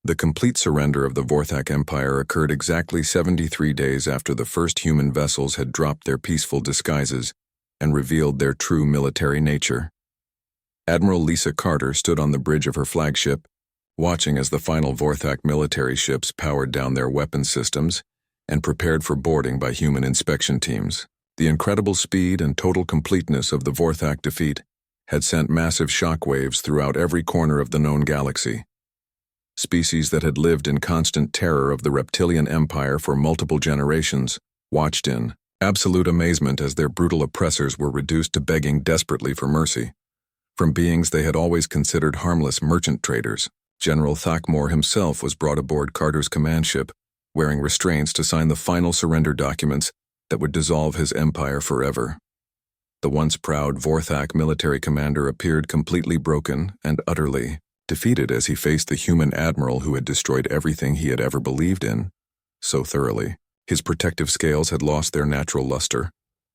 The complete surrender of the Vorthak Empire occurred exactly 73 days after the first human vessels had dropped their peaceful disguises and revealed their true military nature. Admiral Lisa Carter stood on the bridge of her flagship, watching as the final Vorthak military ships powered down their weapon systems and prepared for boarding by human inspection teams. The incredible speed and total completeness of the Vorthak defeat had sent massive shockwaves throughout every corner of the known galaxy. Species that had lived in constant terror of the reptilian empire for multiple generations watched in absolute amazement as their brutal oppressors were reduced to begging desperately for mercy. From beings they had always considered harmless merchant traders, General Thakmor himself was brought aboard Carter's command ship, wearing restraints to sign the final surrender documents that would dissolve his empire forever. The once proud Vorthak military commander appeared completely broken and utterly defeated as he faced the human admiral who had destroyed everything he had ever believed in so thoroughly. His protective scales had lost their natural luster,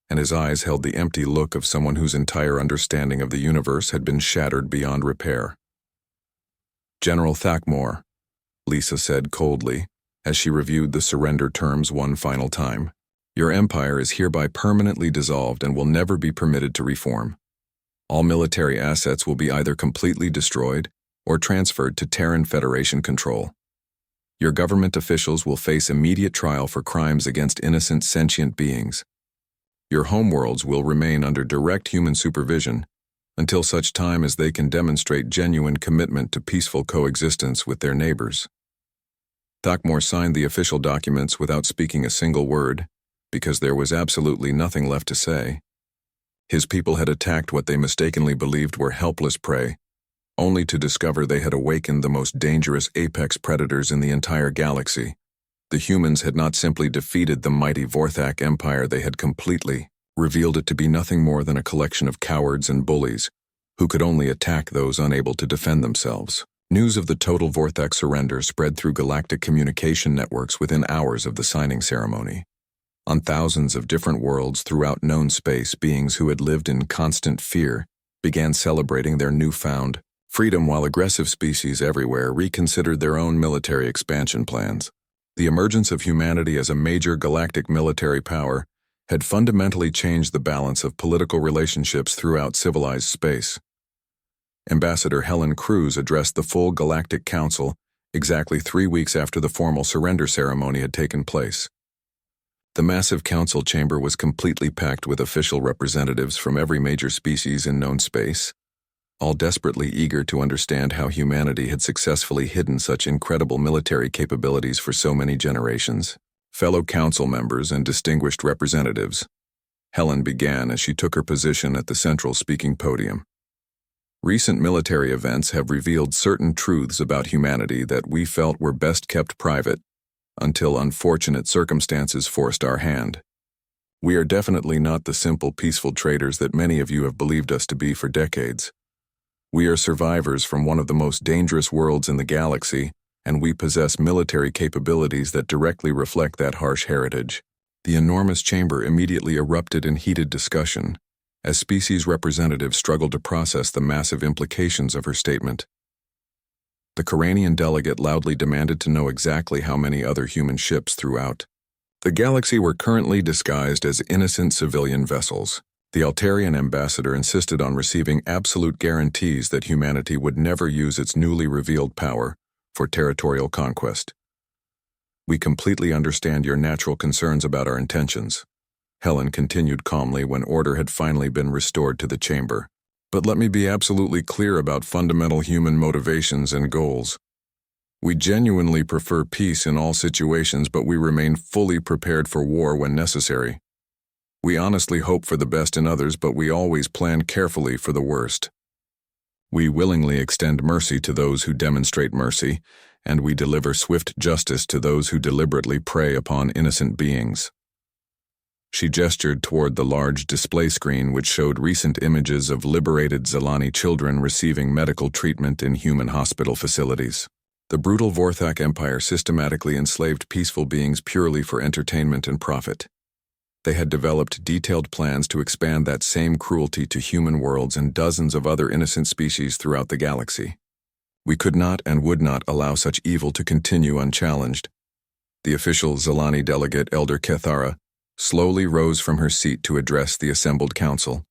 and his eyes held the empty look of someone whose entire understanding of the universe had been shattered beyond repair. "General Thakmor," Lisa said coldly, as she reviewed the surrender terms one final time, "your empire is hereby permanently dissolved and will never be permitted to reform. All military assets will be either completely destroyed or transferred to Terran Federation control. Your government officials will face immediate trial for crimes against innocent sentient beings. Your homeworlds will remain under direct human supervision until such time as they can demonstrate genuine commitment to peaceful coexistence with their neighbors." Thakmor signed the official documents without speaking a single word, because there was absolutely nothing left to say. His people had attacked what they mistakenly believed were helpless prey, only to discover they had awakened the most dangerous apex predators in the entire galaxy. The humans had not simply defeated the mighty Vorthak Empire, they had completely revealed it to be nothing more than a collection of cowards and bullies who could only attack those unable to defend themselves. News of the total Vorthak surrender spread through galactic communication networks within hours of the signing ceremony. On thousands of different worlds throughout known space, beings who had lived in constant fear began celebrating their newfound freedom, while aggressive species everywhere reconsidered their own military expansion plans. The emergence of humanity as a major galactic military power had fundamentally changed the balance of political relationships throughout civilized space. Ambassador Helen Cruz addressed the full Galactic Council exactly 3 weeks after the formal surrender ceremony had taken place. The massive council chamber was completely packed with official representatives from every major species in known space, all desperately eager to understand how humanity had successfully hidden such incredible military capabilities for so many generations. Fellow council members and distinguished representatives, Helen began as she took her position at the central speaking podium. Recent military events have revealed certain truths about humanity that we felt were best kept private until unfortunate circumstances forced our hand. We are definitely not the simple, peaceful traders that many of you have believed us to be for decades. We are survivors from one of the most dangerous worlds in the galaxy, and we possess military capabilities that directly reflect that harsh heritage. The enormous chamber immediately erupted in heated discussion, as species representatives struggled to process the massive implications of her statement. The Coranian delegate loudly demanded to know exactly how many other human ships throughout the galaxy were currently disguised as innocent civilian vessels. The Altarian ambassador insisted on receiving absolute guarantees that humanity would never use its newly revealed power for territorial conquest. "We completely understand your natural concerns about our intentions," Helen continued calmly when order had finally been restored to the chamber. "But let me be absolutely clear about fundamental human motivations and goals. We genuinely prefer peace in all situations, but we remain fully prepared for war when necessary. We honestly hope for the best in others, but we always plan carefully for the worst. We willingly extend mercy to those who demonstrate mercy, and we deliver swift justice to those who deliberately prey upon innocent beings." She gestured toward the large display screen which showed recent images of liberated Zalani children receiving medical treatment in human hospital facilities. The brutal Vorthak Empire systematically enslaved peaceful beings purely for entertainment and profit. They had developed detailed plans to expand that same cruelty to human worlds and dozens of other innocent species throughout the galaxy. We could not and would not allow such evil to continue unchallenged. The official Zilani delegate, Elder Kethara, slowly rose from her seat to address the assembled council.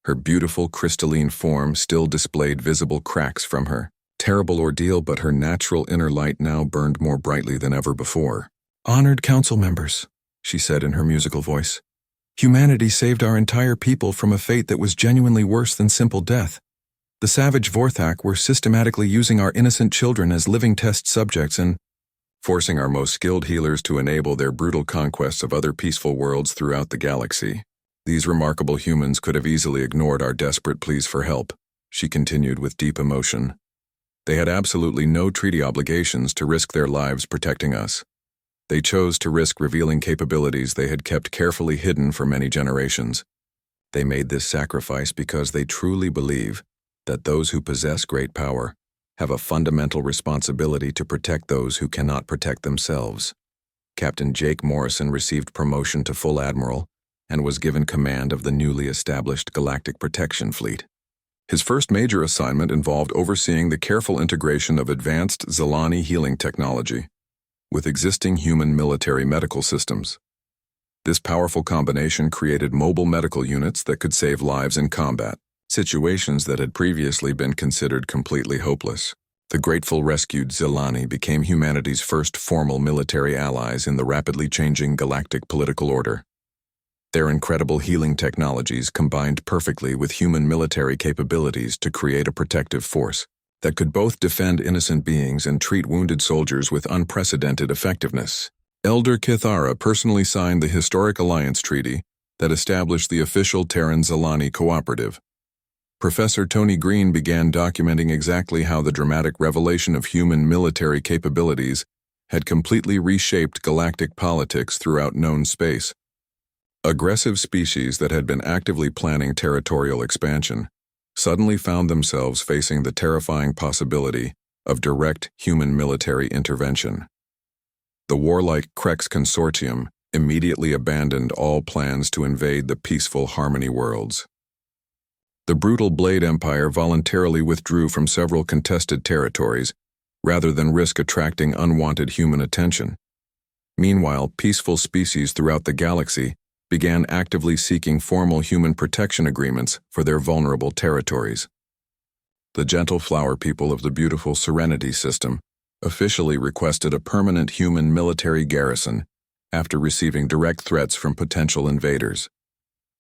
Her beautiful crystalline form still displayed visible cracks from her terrible ordeal, but her natural inner light now burned more brightly than ever before. "Honored council members," she said in her musical voice, "humanity saved our entire people from a fate that was genuinely worse than simple death. The savage Vorthak were systematically using our innocent children as living test subjects and forcing our most skilled healers to enable their brutal conquests of other peaceful worlds throughout the galaxy. These remarkable humans could have easily ignored our desperate pleas for help," she continued with deep emotion. "They had absolutely no treaty obligations to risk their lives protecting us. They chose to risk revealing capabilities they had kept carefully hidden for many generations. They made this sacrifice because they truly believe that those who possess great power have a fundamental responsibility to protect those who cannot protect themselves." Captain Jake Morrison received promotion to full admiral and was given command of the newly established Galactic Protection Fleet. His first major assignment involved overseeing the careful integration of advanced Zilani healing technology with existing human military medical systems. This powerful combination created mobile medical units that could save lives in combat, situations that had previously been considered completely hopeless. The grateful rescued Zilani became humanity's first formal military allies in the rapidly changing galactic political order. Their incredible healing technologies combined perfectly with human military capabilities to create a protective force that could both defend innocent beings and treat wounded soldiers with unprecedented effectiveness. Elder Kithara personally signed the historic alliance treaty that established the official Terran Zilani Cooperative. Professor Tony Green began documenting exactly how the dramatic revelation of human military capabilities had completely reshaped galactic politics throughout known space. Aggressive species that had been actively planning territorial expansion suddenly found themselves facing the terrifying possibility of direct human military intervention. The warlike Krex Consortium immediately abandoned all plans to invade the peaceful Harmony worlds. The brutal Blade Empire voluntarily withdrew from several contested territories rather than risk attracting unwanted human attention. Meanwhile, peaceful species throughout the galaxy began actively seeking formal human protection agreements for their vulnerable territories. The gentle flower people of the beautiful Serenity system officially requested a permanent human military garrison after receiving direct threats from potential invaders.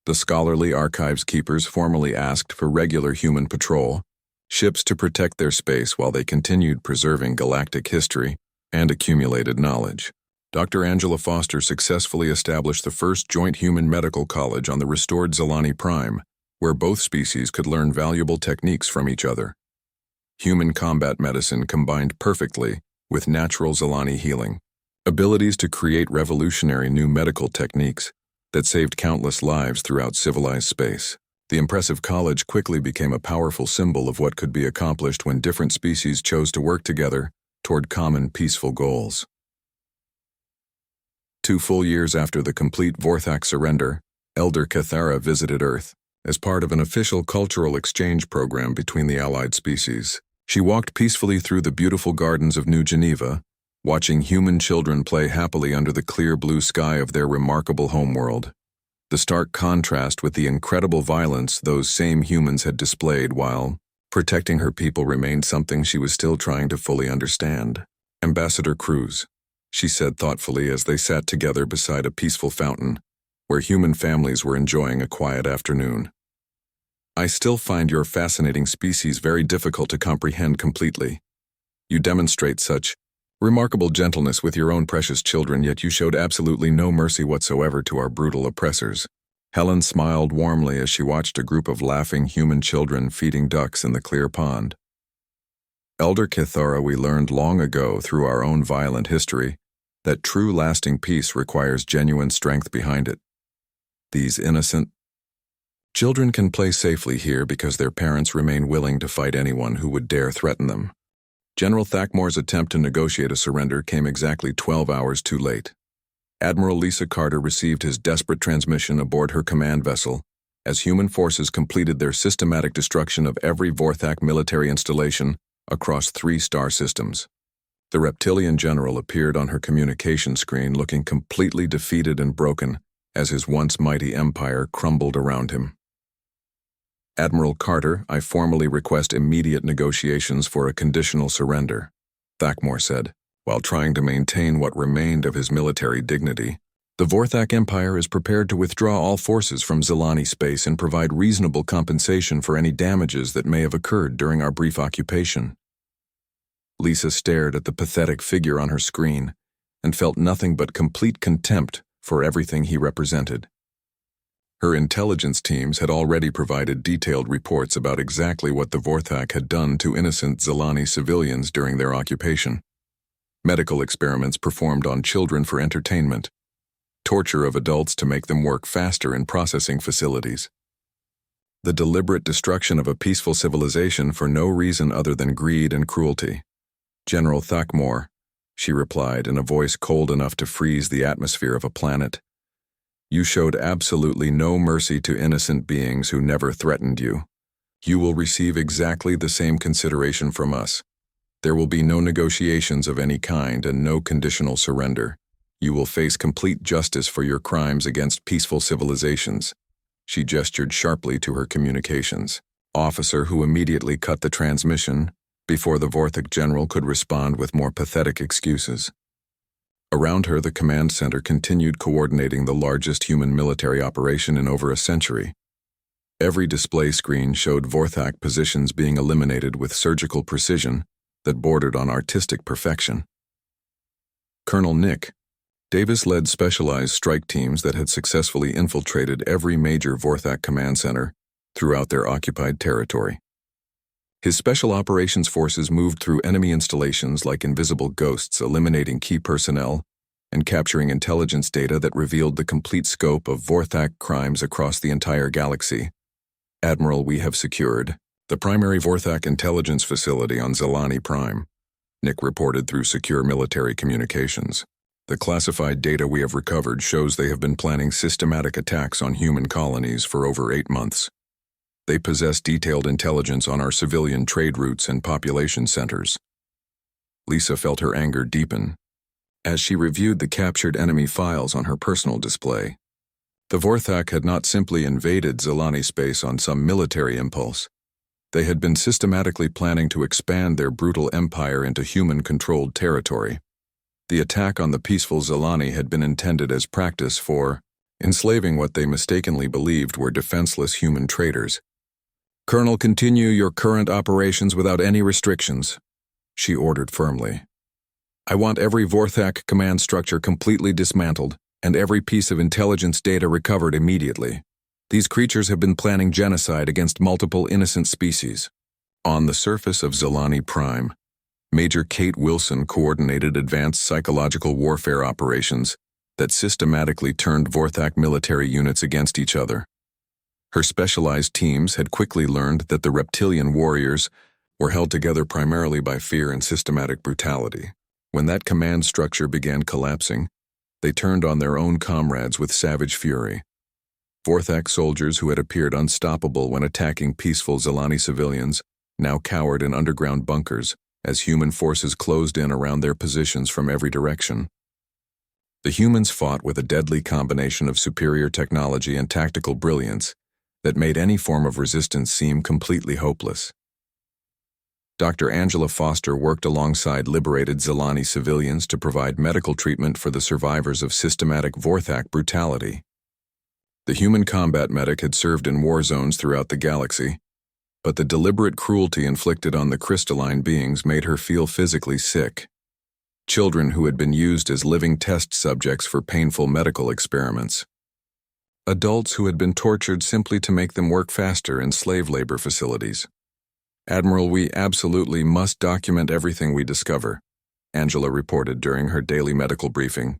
The scholarly archives keepers formally asked for regular human patrol, ships to protect their space while they continued preserving galactic history and accumulated knowledge. Dr. Angela Foster successfully established the first joint human medical college on the restored Zilani Prime, where both species could learn valuable techniques from each other. Human combat medicine combined perfectly with natural Zilani healing, abilities to create revolutionary new medical techniques that saved countless lives throughout civilized space. The impressive college quickly became a powerful symbol of what could be accomplished when different species chose to work together toward common peaceful goals. 2 full years after the complete Vorthak surrender, Elder Kethara visited Earth as part of an official cultural exchange program between the allied species. She walked peacefully through the beautiful gardens of New Geneva, watching human children play happily under the clear blue sky of their remarkable homeworld. The stark contrast with the incredible violence those same humans had displayed while protecting her people remained something she was still trying to fully understand. "Ambassador Cruz," she said thoughtfully as they sat together beside a peaceful fountain, where human families were enjoying a quiet afternoon. "I still find your fascinating species very difficult to comprehend completely. You demonstrate such remarkable gentleness with your own precious children, yet you showed absolutely no mercy whatsoever to our brutal oppressors." Helen smiled warmly as she watched a group of laughing human children feeding ducks in the clear pond. "Elder Kithara, we learned long ago through our own violent history that true lasting peace requires genuine strength behind it. These innocent children can play safely here because their parents remain willing to fight anyone who would dare threaten them." General Thakmore's attempt to negotiate a surrender came exactly 12 hours too late. Admiral Lisa Carter received his desperate transmission aboard her command vessel as human forces completed their systematic destruction of every Vorthak military installation across 3 star systems. The reptilian general appeared on her communication screen looking completely defeated and broken as his once mighty empire crumbled around him. Admiral Carter, I formally request immediate negotiations for a conditional surrender, Thakmor said, while trying to maintain what remained of his military dignity. The Vorthak Empire is prepared to withdraw all forces from Zilani space and provide reasonable compensation for any damages that may have occurred during our brief occupation. Lisa stared at the pathetic figure on her screen and felt nothing but complete contempt for everything he represented. Her intelligence teams had already provided detailed reports about exactly what the Vorthak had done to innocent Zilani civilians during their occupation. Medical experiments performed on children for entertainment, torture of adults to make them work faster in processing facilities. The deliberate destruction of a peaceful civilization for no reason other than greed and cruelty. General Thakmor, she replied in a voice cold enough to freeze the atmosphere of a planet. You showed absolutely no mercy to innocent beings who never threatened you. You will receive exactly the same consideration from us. There will be no negotiations of any kind and no conditional surrender. You will face complete justice for your crimes against peaceful civilizations. She gestured sharply to her communications officer, who immediately cut the transmission before the Vorthak general could respond with more pathetic excuses. Around her, the command center continued coordinating the largest human military operation in over a century. Every display screen showed Vorthak positions being eliminated with surgical precision that bordered on artistic perfection. Colonel Nick Davis led specialized strike teams that had successfully infiltrated every major Vorthak command center throughout their occupied territory. His special operations forces moved through enemy installations like invisible ghosts, eliminating key personnel and capturing intelligence data that revealed the complete scope of Vorthak crimes across the entire galaxy. Admiral, we have secured the primary Vorthak intelligence facility on Zilani Prime, Nick reported through secure military communications. The classified data we have recovered shows they have been planning systematic attacks on human colonies for over 8 months. They possess detailed intelligence on our civilian trade routes and population centers. Lisa felt her anger deepen as she reviewed the captured enemy files on her personal display. The Vorthak had not simply invaded Zilani space on some military impulse. They had been systematically planning to expand their brutal empire into human-controlled territory. The attack on the peaceful Zilani had been intended as practice for enslaving what they mistakenly believed were defenseless human traders. Colonel, continue your current operations without any restrictions, she ordered firmly. I want every Vorthak command structure completely dismantled and every piece of intelligence data recovered immediately. These creatures have been planning genocide against multiple innocent species. On the surface of Zilani Prime, Major Kate Wilson coordinated advanced psychological warfare operations that systematically turned Vorthak military units against each other. Her specialized teams had quickly learned that the reptilian warriors were held together primarily by fear and systematic brutality. When that command structure began collapsing, they turned on their own comrades with savage fury. Vorthak soldiers who had appeared unstoppable when attacking peaceful Zilani civilians now cowered in underground bunkers as human forces closed in around their positions from every direction. The humans fought with a deadly combination of superior technology and tactical brilliance that made any form of resistance seem completely hopeless. Dr. Angela Foster worked alongside liberated Zilani civilians to provide medical treatment for the survivors of systematic Vorthak brutality. The human combat medic had served in war zones throughout the galaxy, but the deliberate cruelty inflicted on the crystalline beings made her feel physically sick. Children who had been used as living test subjects for painful medical experiments. Adults who had been tortured simply to make them work faster in slave labor facilities. Admiral, we absolutely must document everything we discover, Angela reported during her daily medical briefing.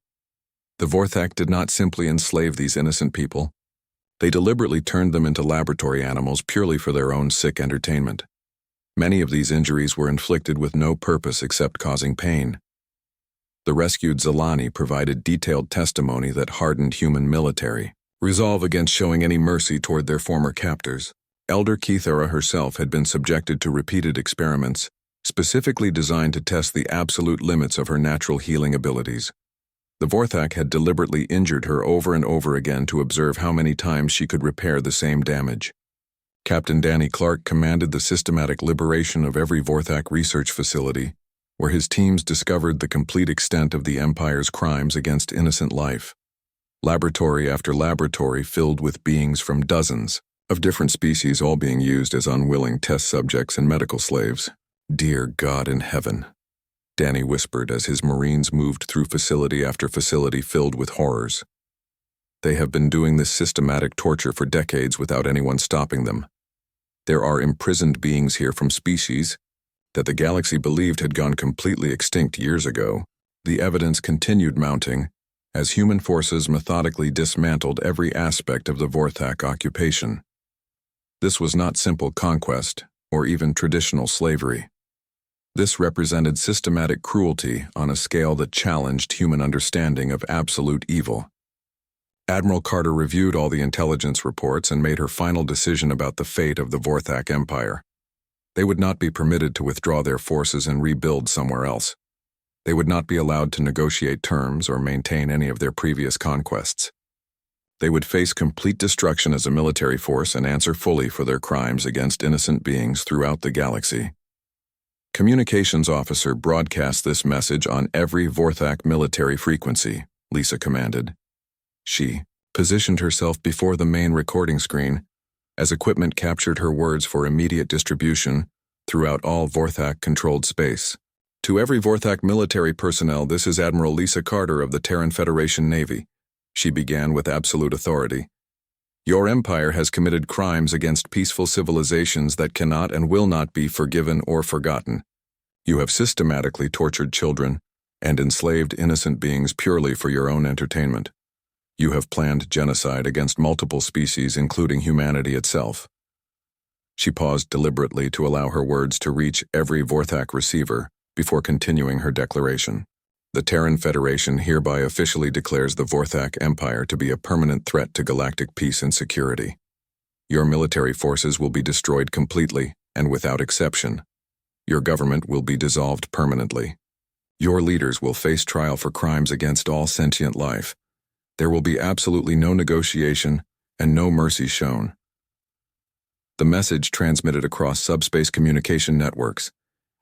The Vorthak did not simply enslave these innocent people. They deliberately turned them into laboratory animals purely for their own sick entertainment. Many of these injuries were inflicted with no purpose except causing pain. The rescued Zilani provided detailed testimony that hardened human military resolve against showing any mercy toward their former captors. Elder Keithara herself had been subjected to repeated experiments, specifically designed to test the absolute limits of her natural healing abilities. The Vorthak had deliberately injured her over and over again to observe how many times she could repair the same damage. Captain Danny Clark commanded the systematic liberation of every Vorthak research facility, where his teams discovered the complete extent of the Empire's crimes against innocent life. Laboratory after laboratory filled with beings from dozens of different species, all being used as unwilling test subjects and medical slaves. "Dear God in heaven," Danny whispered as his Marines moved through facility after facility filled with horrors. They have been doing this systematic torture for decades without anyone stopping them. There are imprisoned beings here from species that the galaxy believed had gone completely extinct years ago. The evidence continued mounting as human forces methodically dismantled every aspect of the Vorthak occupation. This was not simple conquest or even traditional slavery. This represented systematic cruelty on a scale that challenged human understanding of absolute evil. Admiral Carter reviewed all the intelligence reports and made her final decision about the fate of the Vorthak Empire. They would not be permitted to withdraw their forces and rebuild somewhere else. They would not be allowed to negotiate terms or maintain any of their previous conquests. They would face complete destruction as a military force and answer fully for their crimes against innocent beings throughout the galaxy. Communications officer broadcast this message on every Vorthak military frequency, Lisa commanded. She positioned herself before the main recording screen as equipment captured her words for immediate distribution throughout all Vorthak-controlled space. To every Vorthak military personnel, this is Admiral Lisa Carter of the Terran Federation Navy. She began with absolute authority. Your empire has committed crimes against peaceful civilizations that cannot and will not be forgiven or forgotten. You have systematically tortured children and enslaved innocent beings purely for your own entertainment. You have planned genocide against multiple species, including humanity itself. She paused deliberately to allow her words to reach every Vorthak receiver before continuing her declaration. The Terran Federation hereby officially declares the Vorthak Empire to be a permanent threat to galactic peace and security. Your military forces will be destroyed completely and without exception. Your government will be dissolved permanently. Your leaders will face trial for crimes against all sentient life. There will be absolutely no negotiation and no mercy shown. The message transmitted across subspace communication networks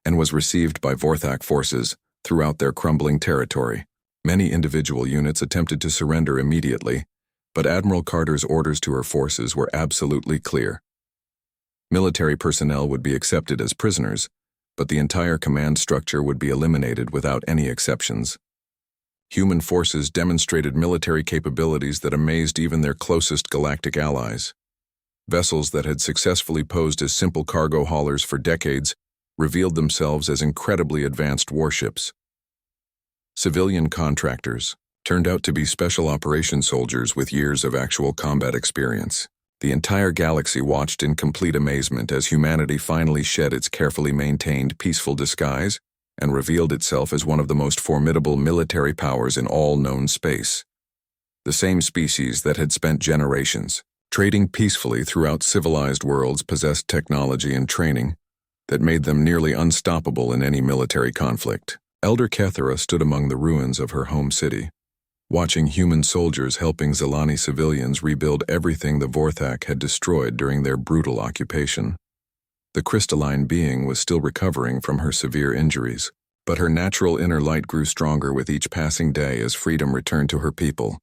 and was received by Vorthak forces throughout their crumbling territory. Many individual units attempted to surrender immediately, but Admiral Carter's orders to her forces were absolutely clear. Military personnel would be accepted as prisoners, but the entire command structure would be eliminated without any exceptions. Human forces demonstrated military capabilities that amazed even their closest galactic allies. Vessels that had successfully posed as simple cargo haulers for decades revealed themselves as incredibly advanced warships. Civilian contractors turned out to be special operations soldiers with years of actual combat experience. The entire galaxy watched in complete amazement as humanity finally shed its carefully maintained peaceful disguise and revealed itself as one of the most formidable military powers in all known space. The same species that had spent generations trading peacefully throughout civilized worlds possessed technology and training that made them nearly unstoppable in any military conflict. Elder Kethera stood among the ruins of her home city, watching human soldiers helping Zelani civilians rebuild everything the Vorthak had destroyed during their brutal occupation. The crystalline being was still recovering from her severe injuries, but her natural inner light grew stronger with each passing day as freedom returned to her people.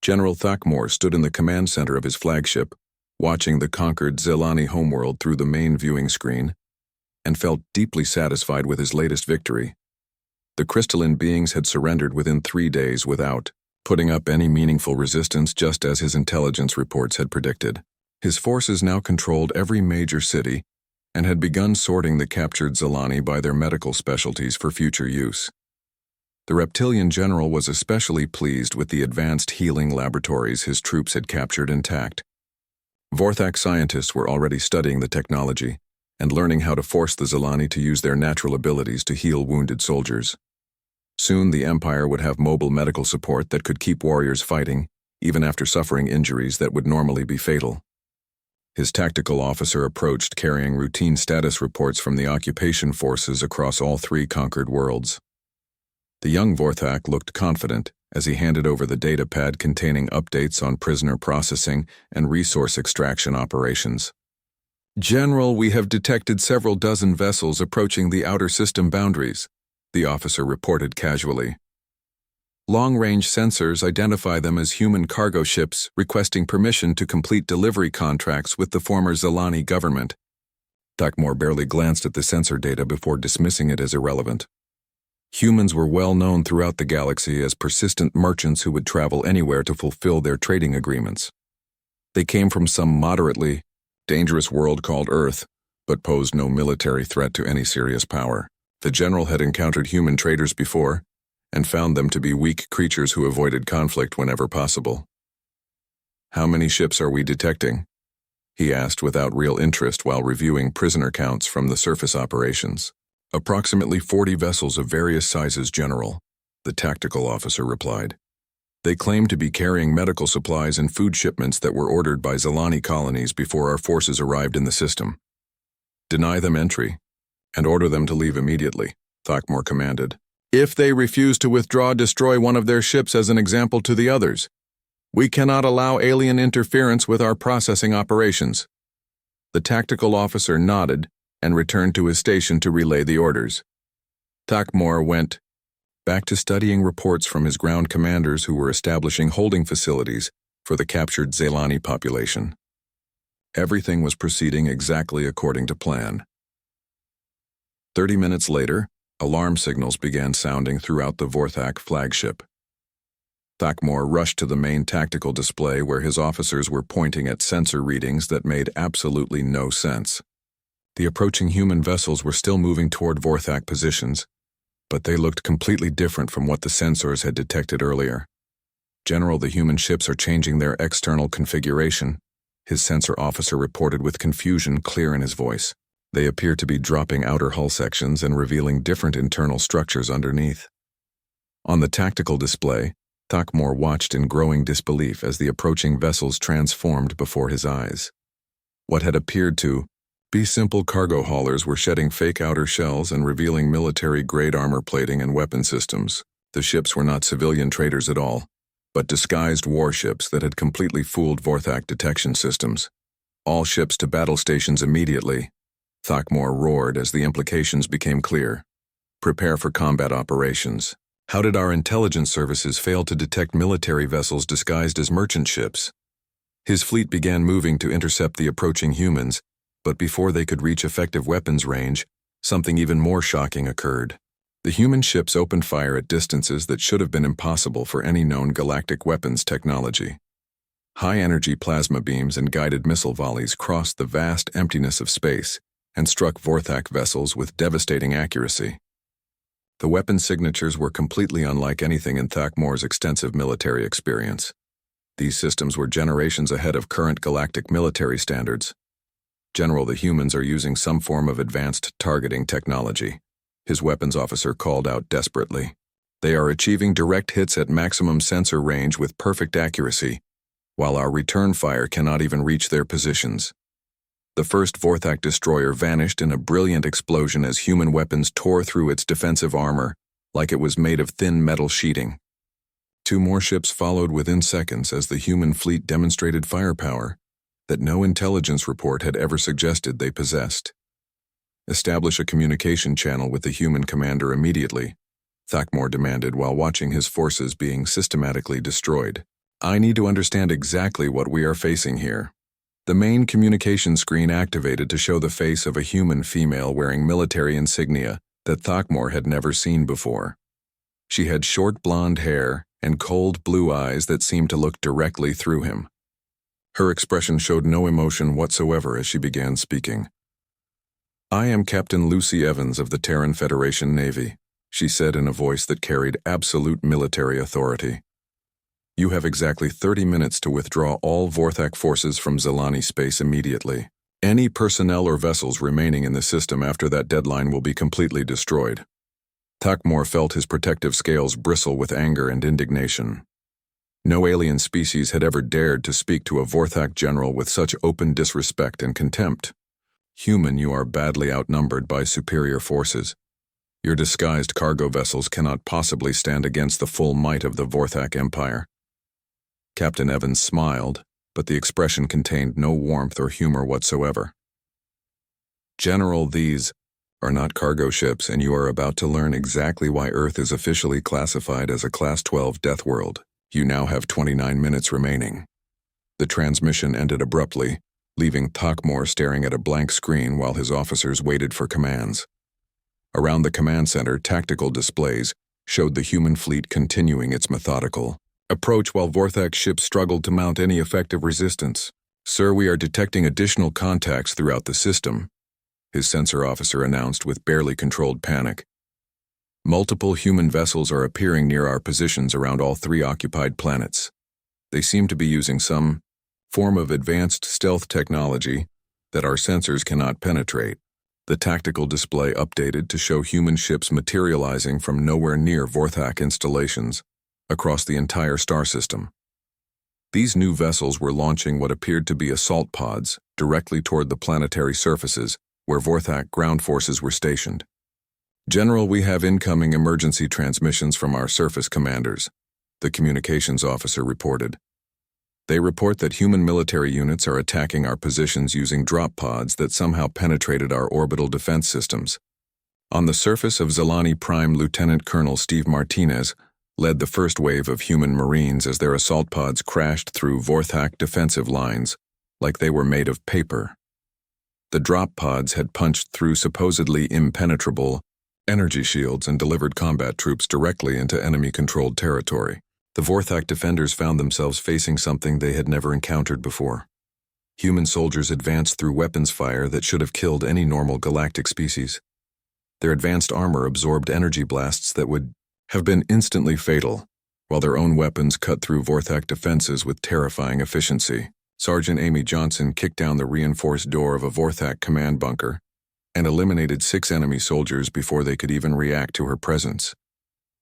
General Thakmor stood in the command center of his flagship, watching the conquered Zelani homeworld through the main viewing screen, and felt deeply satisfied with his latest victory. The crystalline beings had surrendered within 3 days without putting up any meaningful resistance, just as his intelligence reports had predicted. His forces now controlled every major city and had begun sorting the captured Zelani by their medical specialties for future use. The reptilian general was especially pleased with the advanced healing laboratories his troops had captured intact. Vorthak scientists were already studying the technology and learning how to force the Zelani to use their natural abilities to heal wounded soldiers. Soon the Empire would have mobile medical support that could keep warriors fighting, even after suffering injuries that would normally be fatal. His tactical officer approached carrying routine status reports from the occupation forces across all 3 conquered worlds. The young Vorthak looked confident as he handed over the data pad containing updates on prisoner processing and resource extraction operations. "General, we have detected several dozen vessels approaching the outer system boundaries," the officer reported casually. "Long-range sensors identify them as human cargo ships requesting permission to complete delivery contracts with the former Zelani government." Thakmor barely glanced at the sensor data before dismissing it as irrelevant. Humans were well known throughout the galaxy as persistent merchants who would travel anywhere to fulfill their trading agreements. They came from some moderately dangerous world called Earth, but posed no military threat to any serious power. The general had encountered human traders before, and found them to be weak creatures who avoided conflict whenever possible. "How many ships are we detecting?" he asked without real interest while reviewing prisoner counts from the surface operations. "Approximately 40 vessels of various sizes, General," the tactical officer replied. "They claim to be carrying medical supplies and food shipments that were ordered by Zelani colonies before our forces arrived in the system. Deny them entry, and order them to leave immediately," Thakmor commanded. "If they refuse to withdraw, destroy one of their ships as an example to the others. We cannot allow alien interference with our processing operations." The tactical officer nodded and returned to his station to relay the orders. Thakmor went back to studying reports from his ground commanders who were establishing holding facilities for the captured Zelani population. Everything was proceeding exactly according to plan. 30 minutes later, alarm signals began sounding throughout the Vorthak flagship. Thakmor rushed to the main tactical display where his officers were pointing at sensor readings that made absolutely no sense. The approaching human vessels were still moving toward Vorthak positions, but they looked completely different from what the sensors had detected earlier. "General, the human ships are changing their external configuration," his sensor officer reported with confusion clear in his voice. "They appear to be dropping outer hull sections and revealing different internal structures underneath." On the tactical display, Thakmor watched in growing disbelief as the approaching vessels transformed before his eyes. What had appeared to be simple cargo haulers were shedding fake outer shells and revealing military-grade armor plating and weapon systems. The ships were not civilian traders at all, but disguised warships that had completely fooled Vorthak detection systems. "All ships to battle stations immediately," Thakmor roared as the implications became clear. "Prepare for combat operations. How did our intelligence services fail to detect military vessels disguised as merchant ships?" His fleet began moving to intercept the approaching humans, but before they could reach effective weapons range, something even more shocking occurred. The human ships opened fire at distances that should have been impossible for any known galactic weapons technology. High-energy plasma beams and guided missile volleys crossed the vast emptiness of space and struck Vorthak vessels with devastating accuracy. The weapon signatures were completely unlike anything in Thakmor's extensive military experience. These systems were generations ahead of current galactic military standards. "General, the humans are using some form of advanced targeting technology," his weapons officer called out desperately. "They are achieving direct hits at maximum sensor range with perfect accuracy, while our return fire cannot even reach their positions." The first Vorthak destroyer vanished in a brilliant explosion as human weapons tore through its defensive armor like it was made of thin metal sheeting. 2 more ships followed within seconds as the human fleet demonstrated firepower that no intelligence report had ever suggested they possessed. "Establish a communication channel with the human commander immediately," Thakmor demanded while watching his forces being systematically destroyed. "I need to understand exactly what we are facing here." The main communication screen activated to show the face of a human female wearing military insignia that Thakmor had never seen before. She had short blonde hair and cold blue eyes that seemed to look directly through him. Her expression showed no emotion whatsoever as she began speaking. "I am Captain Lucy Evans of the Terran Federation Navy," she said in a voice that carried absolute military authority. "You have exactly 30 minutes to withdraw all Vorthak forces from Zelani space immediately. Any personnel or vessels remaining in the system after that deadline will be completely destroyed." Thakmor felt his protective scales bristle with anger and indignation. No alien species had ever dared to speak to a Vorthak general with such open disrespect and contempt. Human, you are badly outnumbered by superior forces. Your disguised cargo vessels cannot possibly stand against the full might of the Vorthak Empire. Captain Evans smiled, but the expression contained no warmth or humor whatsoever. General, these are not cargo ships, and you are about to learn exactly why Earth is officially classified as a Class 12 death world. You now have 29 minutes remaining. The transmission ended abruptly, leaving Takmor staring at a blank screen while his officers waited for commands. Around the command center, tactical displays showed the human fleet continuing its methodical approach while Vorthak ships struggled to mount any effective resistance. Sir, we are detecting additional contacts throughout the system, his sensor officer announced with barely controlled panic. Multiple human vessels are appearing near our positions around all 3 occupied planets. They seem to be using some form of advanced stealth technology that our sensors cannot penetrate. The tactical display updated to show human ships materializing from nowhere near Vorthak installations across the entire star system. These new vessels were launching what appeared to be assault pods directly toward the planetary surfaces where Vorthak ground forces were stationed. General, we have incoming emergency transmissions from our surface commanders, the communications officer reported. They report that human military units are attacking our positions using drop pods that somehow penetrated our orbital defense systems. On the surface of Zalani Prime, Lieutenant Colonel Steve Martinez led the first wave of human Marines as their assault pods crashed through Vorthak defensive lines like they were made of paper. The drop pods had punched through supposedly impenetrable energy shields and delivered combat troops directly into enemy-controlled territory. The Vorthak defenders found themselves facing something they had never encountered before. Human soldiers advanced through weapons fire that should have killed any normal galactic species. Their advanced armor absorbed energy blasts that would have been instantly fatal, while their own weapons cut through Vorthak defenses with terrifying efficiency. Sergeant Amy Johnson kicked down the reinforced door of a Vorthak command bunker and eliminated 6 enemy soldiers before they could even react to her presence.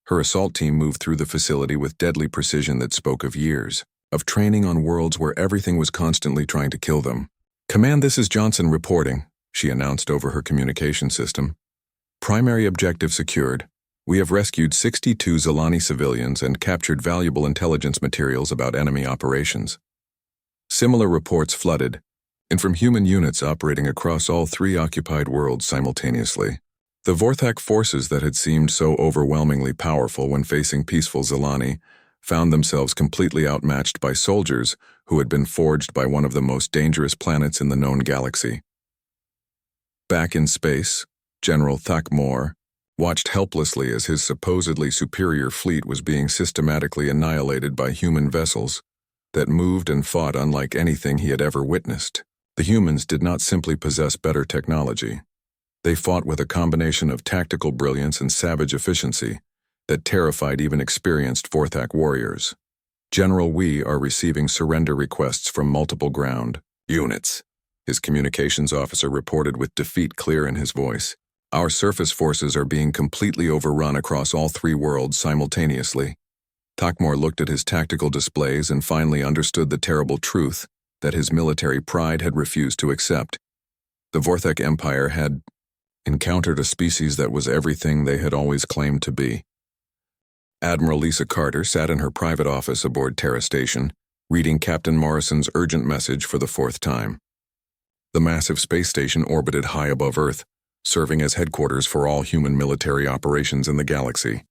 Her assault team moved through the facility with deadly precision that spoke of years of training on worlds where everything was constantly trying to kill them. Command, this is Johnson reporting, she announced over her communication system. Primary objective secured. We have rescued 62 Zalani civilians and captured valuable intelligence materials about enemy operations. Similar reports flooded, and from human units operating across all 3 occupied worlds simultaneously. The Vorthak forces that had seemed so overwhelmingly powerful when facing peaceful Zalani found themselves completely outmatched by soldiers who had been forged by one of the most dangerous planets in the known galaxy. Back in space, General Takmor watched helplessly as his supposedly superior fleet was being systematically annihilated by human vessels that moved and fought unlike anything he had ever witnessed. The humans did not simply possess better technology. They fought with a combination of tactical brilliance and savage efficiency that terrified even experienced Vorthak warriors. General, we are receiving surrender requests from multiple ground units, his communications officer reported with defeat clear in his voice. Our surface forces are being completely overrun across all 3 worlds simultaneously. Takmor looked at his tactical displays and finally understood the terrible truth that his military pride had refused to accept. The Vorthak Empire had encountered a species that was everything they had always claimed to be. Admiral Lisa Carter sat in her private office aboard Terra Station, reading Captain Morrison's urgent message for the 4th time. The massive space station orbited high above Earth, serving as headquarters for all human military operations in the galaxy.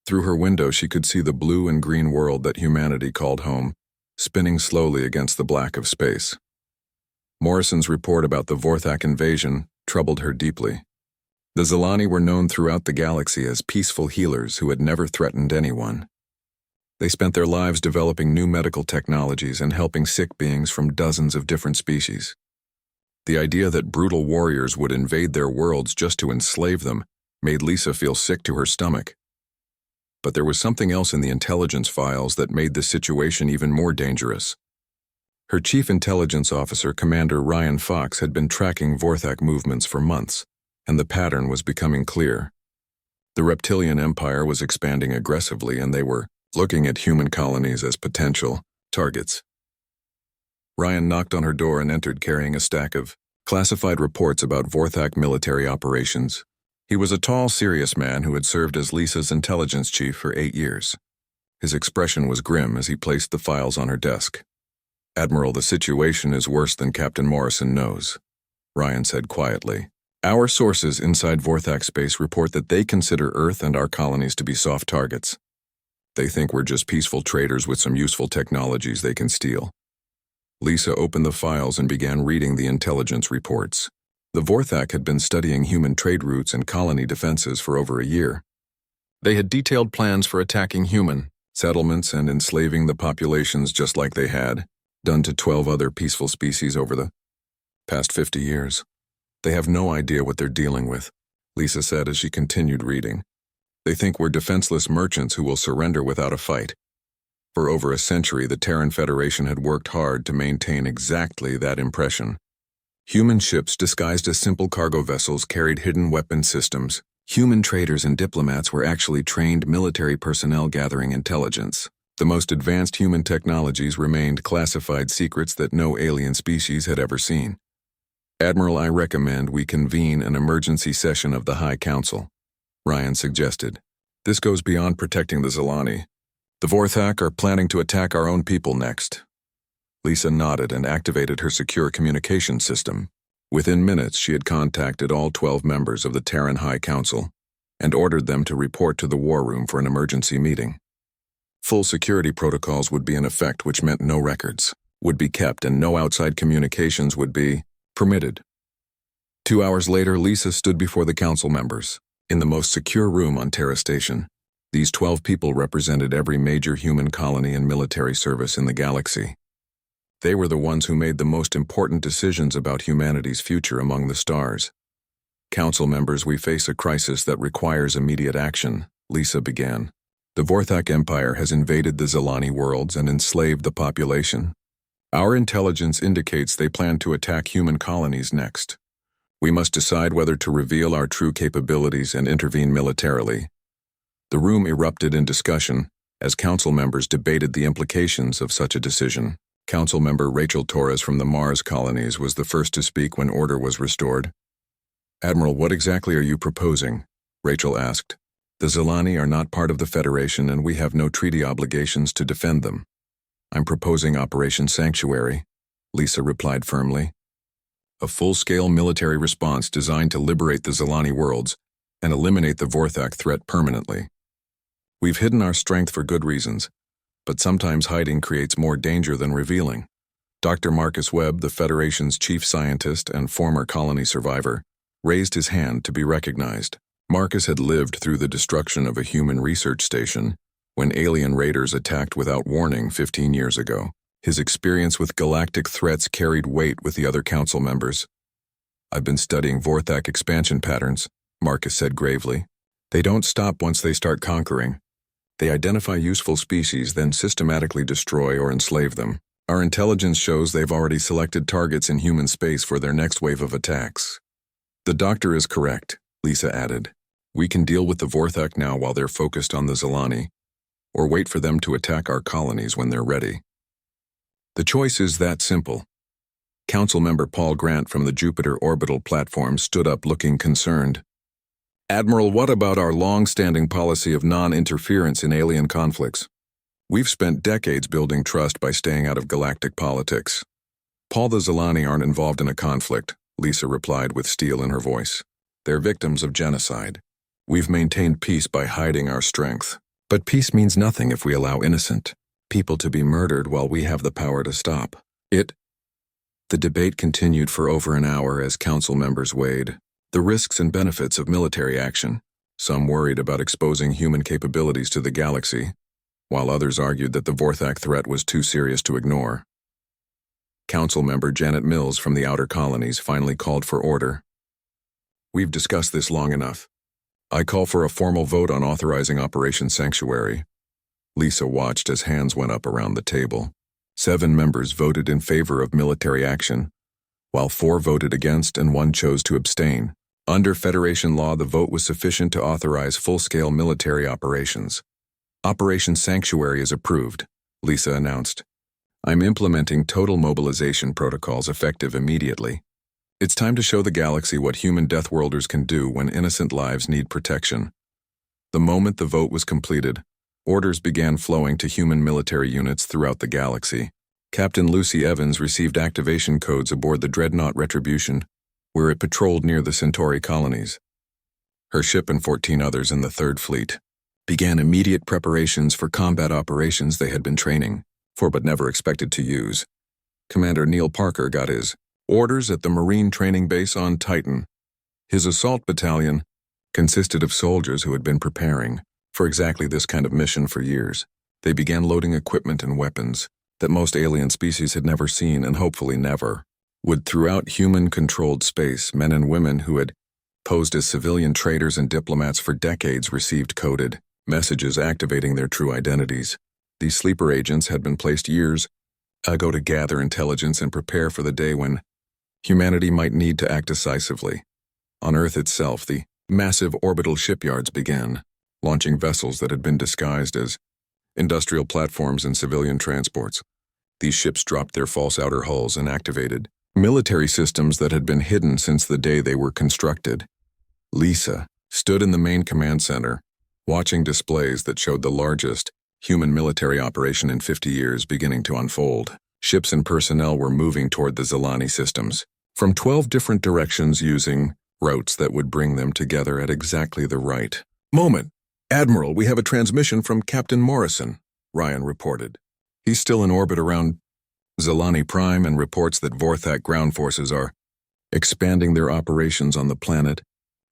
Through her window, she could see the blue and green world that humanity called home, spinning slowly against the black of space. Morrison's report about the Vorthak invasion troubled her deeply. The Zalani were known throughout the galaxy as peaceful healers who had never threatened anyone. They spent their lives developing new medical technologies and helping sick beings from dozens of different species. The idea that brutal warriors would invade their worlds just to enslave them made Lisa feel sick to her stomach. But there was something else in the intelligence files that made the situation even more dangerous. Her chief intelligence officer, Commander Ryan Fox, had been tracking Vorthak movements for months, and the pattern was becoming clear. The reptilian empire was expanding aggressively, and they were looking at human colonies as potential targets. Ryan knocked on her door and entered carrying a stack of classified reports about Vorthak military operations. He was a tall, serious man who had served as Lisa's intelligence chief for 8 years. His expression was grim as he placed the files on her desk. "Admiral, the situation is worse than Captain Morrison knows," Ryan said quietly. "Our sources inside Vorthak space report that they consider Earth and our colonies to be soft targets. They think we're just peaceful traders with some useful technologies they can steal." Lisa opened the files and began reading the intelligence reports. The Vorthak had been studying human trade routes and colony defenses for over a year. They had detailed plans for attacking human settlements and enslaving the populations just like they had done to 12 other peaceful species over the past 50 years. "They have no idea what they're dealing with," Lisa said as she continued reading. "They think we're defenseless merchants who will surrender without a fight." For over a century, the Terran Federation had worked hard to maintain exactly that impression. Human ships disguised as simple cargo vessels carried hidden weapon systems. Human traders and diplomats were actually trained military personnel gathering intelligence. The most advanced human technologies remained classified secrets that no alien species had ever seen. "Admiral, I recommend we convene an emergency session of the High Council," Ryan suggested. "This goes beyond protecting the Zilani. The Vorthak are planning to attack our own people next." Lisa nodded and activated her secure communication system. Within minutes, she had contacted all 12 members of the Terran High Council and ordered them to report to the war room for an emergency meeting. Full security protocols would be in effect, which meant no records would be kept and no outside communications would be permitted. 2 hours later, Lisa stood before the council members in the most secure room on Terra Station. These 12 people represented every major human colony and military service in the galaxy. They were the ones who made the most important decisions about humanity's future among the stars. "Council members, we face a crisis that requires immediate action," Lisa began. "The Vorthak Empire has invaded the Zilani worlds and enslaved the population. Our intelligence indicates they plan to attack human colonies next. We must decide whether to reveal our true capabilities and intervene militarily." The room erupted in discussion as council members debated the implications of such a decision. Council member Rachel Torres from the Mars colonies was the first to speak when order was restored. "Admiral, what exactly are you proposing?" Rachel asked. "The Zilani are not part of the Federation and we have no treaty obligations to defend them." "I'm proposing Operation Sanctuary," Lisa replied firmly. "A full-scale military response designed to liberate the Zilani worlds and eliminate the Vorthak threat permanently. We've hidden our strength for good reasons, but sometimes hiding creates more danger than revealing." Dr. Marcus Webb, the Federation's chief scientist and former colony survivor, raised his hand to be recognized. Marcus had lived through the destruction of a human research station when alien raiders attacked without warning 15 years ago. His experience with galactic threats carried weight with the other council members. "I've been studying Vorthak expansion patterns," Marcus said gravely. "They don't stop once they start conquering. They identify useful species, then systematically destroy or enslave them. Our intelligence shows they've already selected targets in human space for their next wave of attacks." "The doctor is correct," Lisa added. "We can deal with the Vorthak now while they're focused on the Zilani, or wait for them to attack our colonies when they're ready. The choice is that simple." Council member Paul Grant from the Jupiter orbital platform stood up looking concerned. "Admiral, what about our long-standing policy of non-interference in alien conflicts? We've spent decades building trust by staying out of galactic politics." "Paul, the Zilani aren't involved in a conflict," Lisa replied with steel in her voice. "They're victims of genocide. We've maintained peace by hiding our strength. But peace means nothing if we allow innocent people to be murdered while we have the power to stop it." The debate continued for over an hour as council members weighed the risks and benefits of military action. Some worried about exposing human capabilities to the galaxy, while others argued that the Vorthak threat was too serious to ignore. Council member Janet Mills from the outer colonies finally called for order. "We've discussed this long enough. I call for a formal vote on authorizing Operation Sanctuary." Lisa watched as hands went up around the table. 7 members voted in favor of military action, while 4 voted against and 1 chose to abstain. Under Federation law, the vote was sufficient to authorize full-scale military operations. Operation Sanctuary is approved, Lisa announced. I'm implementing total mobilization protocols effective immediately. It's time to show the galaxy what human deathworlders can do when innocent lives need protection. The moment the vote was completed, orders began flowing to human military units throughout the galaxy. Captain Lucy Evans received activation codes aboard the dreadnought Retribution, where it patrolled near the Centauri colonies. Her ship and 14 others in the Third Fleet began immediate preparations for combat operations they had been training for but never expected to use. Commander Neil Parker got his orders at the Marine training base on Titan. His assault battalion consisted of soldiers who had been preparing for exactly this kind of mission for years. They began loading equipment and weapons that most alien species had never seen and hopefully never would. Throughout human-controlled space, men and women who had posed as civilian traders and diplomats for decades received coded messages activating their true identities. These sleeper agents had been placed years ago to gather intelligence and prepare for the day when humanity might need to act decisively. On Earth itself, the massive orbital shipyards began launching vessels that had been disguised as industrial platforms and civilian transports. These ships dropped their false outer hulls and activated military systems that had been hidden since the day they were constructed. Lisa stood in the main command center, watching displays that showed the largest human military operation in 50 years beginning to unfold. Ships and personnel were moving toward the Zilani systems from 12 different directions using routes that would bring them together at exactly the right moment. Admiral, we have a transmission from Captain Morrison, Ryan reported. He's still in orbit around Zilani Prime and reports that Vorthak ground forces are expanding their operations on the planet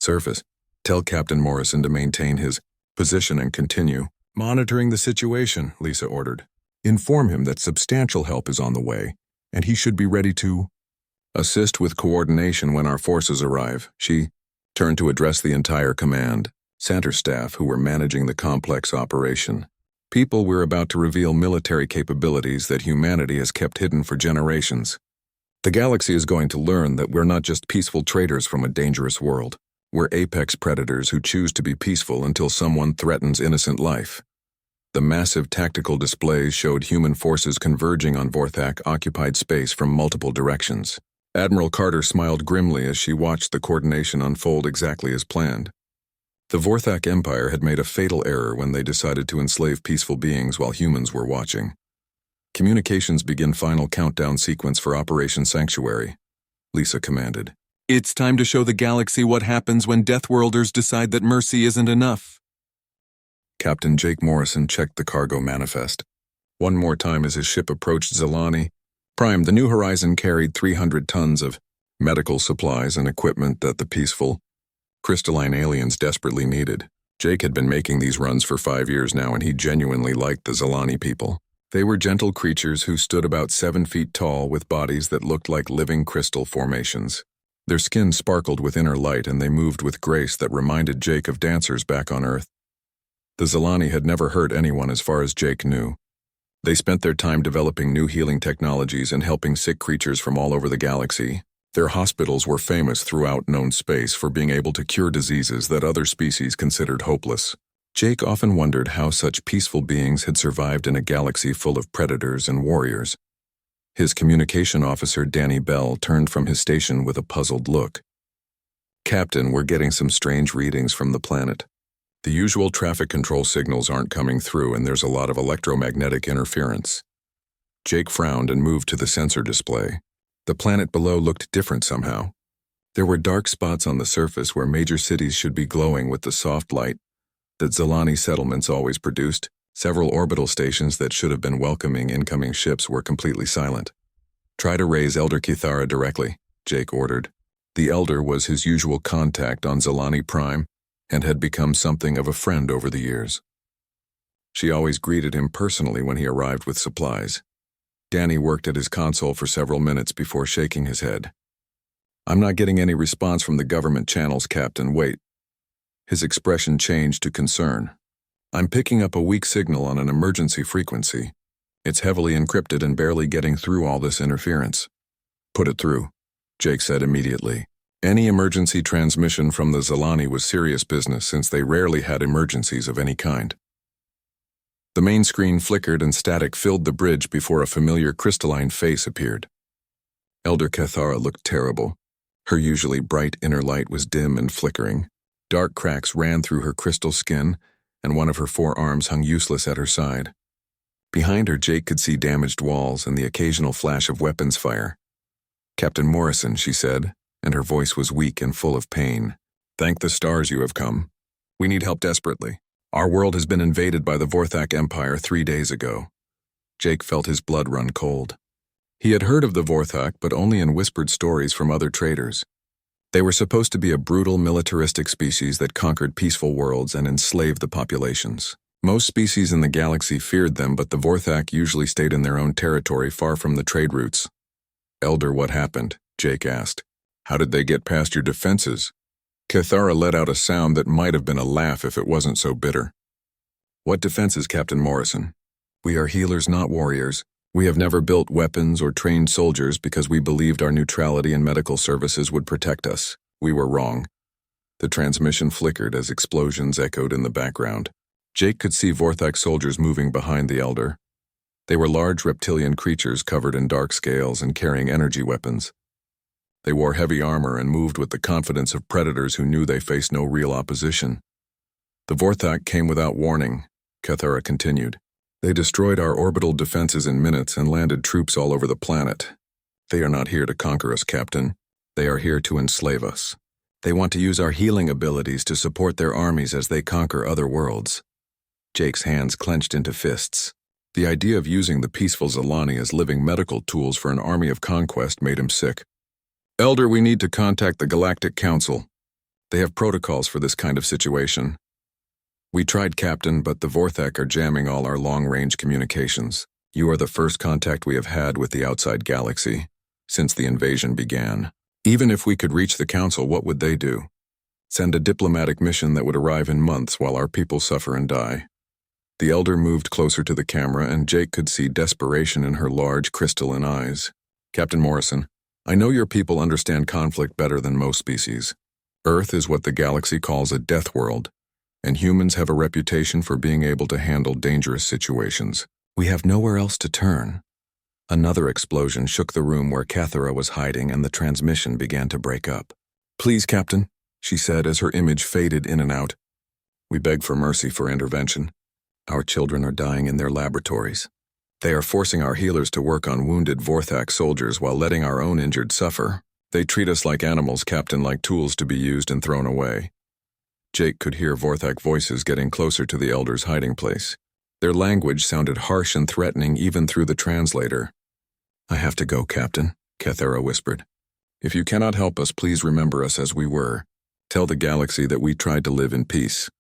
surface. Tell Captain Morrison to maintain his position and continue monitoring the situation, Lisa ordered. Inform him that substantial help is on the way, and he should be ready to assist with coordination when our forces arrive. She turned to address the entire command center staff who were managing the complex operation. People, we're about to reveal military capabilities that humanity has kept hidden for generations. The galaxy is going to learn that we're not just peaceful traders from a dangerous world. We're apex predators who choose to be peaceful until someone threatens innocent life. The massive tactical displays showed human forces converging on Vorthak-occupied space from multiple directions. Admiral Carter smiled grimly as she watched the coordination unfold exactly as planned. The Vorthak Empire had made a fatal error when they decided to enslave peaceful beings while humans were watching. Communications begin final countdown sequence for Operation Sanctuary, Lisa commanded. It's time to show the galaxy what happens when Deathworlders decide that mercy isn't enough. Captain Jake Morrison checked the cargo manifest. One more time as his ship approached Zilani Prime, the New Horizon carried 300 tons of medical supplies and equipment that the peaceful, crystalline aliens desperately needed. Jake had been making these runs for 5 years now, and he genuinely liked the Zilani people. They were gentle creatures who stood about 7 feet tall with bodies that looked like living crystal formations. Their skin sparkled with inner light, and they moved with grace that reminded Jake of dancers back on Earth. The Zilani had never hurt anyone as far as Jake knew. They spent their time developing new healing technologies and helping sick creatures from all over the galaxy. Their hospitals were famous throughout known space for being able to cure diseases that other species considered hopeless. Jake often wondered how such peaceful beings had survived in a galaxy full of predators and warriors. His communication officer, Danny Bell, turned from his station with a puzzled look. Captain, we're getting some strange readings from the planet. The usual traffic control signals aren't coming through, and there's a lot of electromagnetic interference. Jake frowned and moved to the sensor display. The planet below looked different somehow. There were dark spots on the surface where major cities should be glowing with the soft light that Zilani settlements always produced. Several orbital stations that should have been welcoming incoming ships were completely silent. Try to raise Elder Kithara directly, Jake ordered. The Elder was his usual contact on Zilani Prime and had become something of a friend over the years. She always greeted him personally when he arrived with supplies. Danny worked at his console for several minutes before shaking his head. I'm not getting any response from the government channels, Captain. Wait. His expression changed to concern. I'm picking up a weak signal on an emergency frequency. It's heavily encrypted and barely getting through all this interference. Put it through, Jake said immediately. Any emergency transmission from the Zilani was serious business since they rarely had emergencies of any kind. The main screen flickered and static filled the bridge before a familiar crystalline face appeared. Elder Cathara looked terrible. Her usually bright inner light was dim and flickering. Dark cracks ran through her crystal skin, and one of her forearms hung useless at her side. Behind her, Jake could see damaged walls and the occasional flash of weapons fire. "Captain Morrison," she said, and her voice was weak and full of pain. "Thank the stars you have come. We need help desperately. Our world has been invaded by the Vorthak Empire 3 days ago." Jake felt his blood run cold. He had heard of the Vorthak, but only in whispered stories from other traders. They were supposed to be a brutal, militaristic species that conquered peaceful worlds and enslaved the populations. Most species in the galaxy feared them, but the Vorthak usually stayed in their own territory far from the trade routes. "Elder, what happened?" Jake asked. "How did they get past your defenses?" Cathara let out a sound that might have been a laugh if it wasn't so bitter. "What defenses, Captain Morrison? We are healers, not warriors. We have never built weapons or trained soldiers because we believed our neutrality and medical services would protect us. We were wrong." The transmission flickered as explosions echoed in the background. Jake could see Vorthak soldiers moving behind the Elder. They were large reptilian creatures covered in dark scales and carrying energy weapons. They wore heavy armor and moved with the confidence of predators who knew they faced no real opposition. "The Vorthak came without warning," Cathara continued. "They destroyed our orbital defenses in minutes and landed troops all over the planet. They are not here to conquer us, Captain. They are here to enslave us. They want to use our healing abilities to support their armies as they conquer other worlds." Jake's hands clenched into fists. The idea of using the peaceful Zalani as living medical tools for an army of conquest made him sick. "Elder, we need to contact the Galactic Council. They have protocols for this kind of situation." "We tried, Captain, but the Vorthak are jamming all our long-range communications. You are the first contact we have had with the outside galaxy since the invasion began. Even if we could reach the Council, what would they do? Send a diplomatic mission that would arrive in months while our people suffer and die." The Elder moved closer to the camera, and Jake could see desperation in her large, crystalline eyes. "Captain Morrison, I know your people understand conflict better than most species. Earth is what the galaxy calls a death world, and humans have a reputation for being able to handle dangerous situations. We have nowhere else to turn." Another explosion shook the room where Cathara was hiding, and the transmission began to break up. "Please, Captain," she said as her image faded in and out. "We beg for mercy for intervention. Our children are dying in their laboratories. They are forcing our healers to work on wounded Vorthak soldiers while letting our own injured suffer. They treat us like animals, Captain, like tools to be used and thrown away." Jake could hear Vorthak voices getting closer to the Elder's hiding place. Their language sounded harsh and threatening even through the translator. "I have to go, Captain," Cathara whispered. "If you cannot help us, please remember us as we were. Tell the galaxy that we tried to live in peace."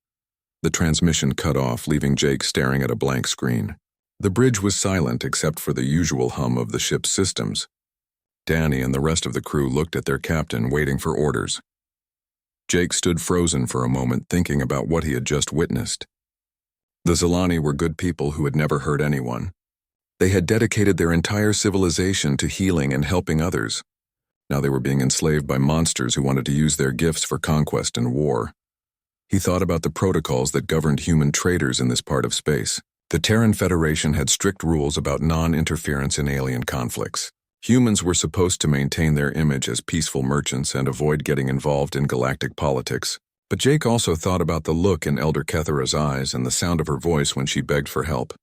The transmission cut off, leaving Jake staring at a blank screen. The bridge was silent except for the usual hum of the ship's systems. Danny and the rest of the crew looked at their captain, waiting for orders. Jake stood frozen for a moment, thinking about what he had just witnessed. The Zalani were good people who had never hurt anyone. They had dedicated their entire civilization to healing and helping others. Now they were being enslaved by monsters who wanted to use their gifts for conquest and war. He thought about the protocols that governed human traders in this part of space. The Terran Federation had strict rules about non-interference in alien conflicts. Humans were supposed to maintain their image as peaceful merchants and avoid getting involved in galactic politics. But Jake also thought about the look in Elder Cathara's eyes and the sound of her voice when she begged for help.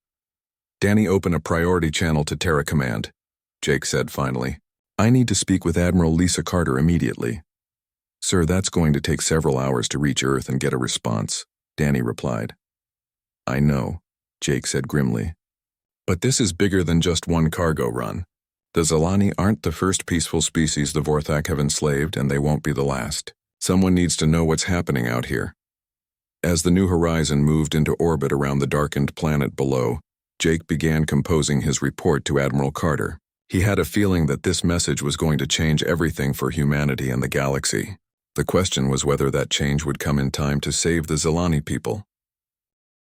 "Danny, open a priority channel to Terra Command," Jake said finally. "I need to speak with Admiral Lisa Carter immediately." "Sir, that's going to take several hours to reach Earth and get a response," Danny replied. "I know," Jake said grimly. "But this is bigger than just one cargo run. The Zalani aren't the first peaceful species the Vorthak have enslaved, and they won't be the last. Someone needs to know what's happening out here." As the New Horizon moved into orbit around the darkened planet below, Jake began composing his report to Admiral Carter. He had a feeling that this message was going to change everything for humanity and the galaxy. The question was whether that change would come in time to save the Zalani people.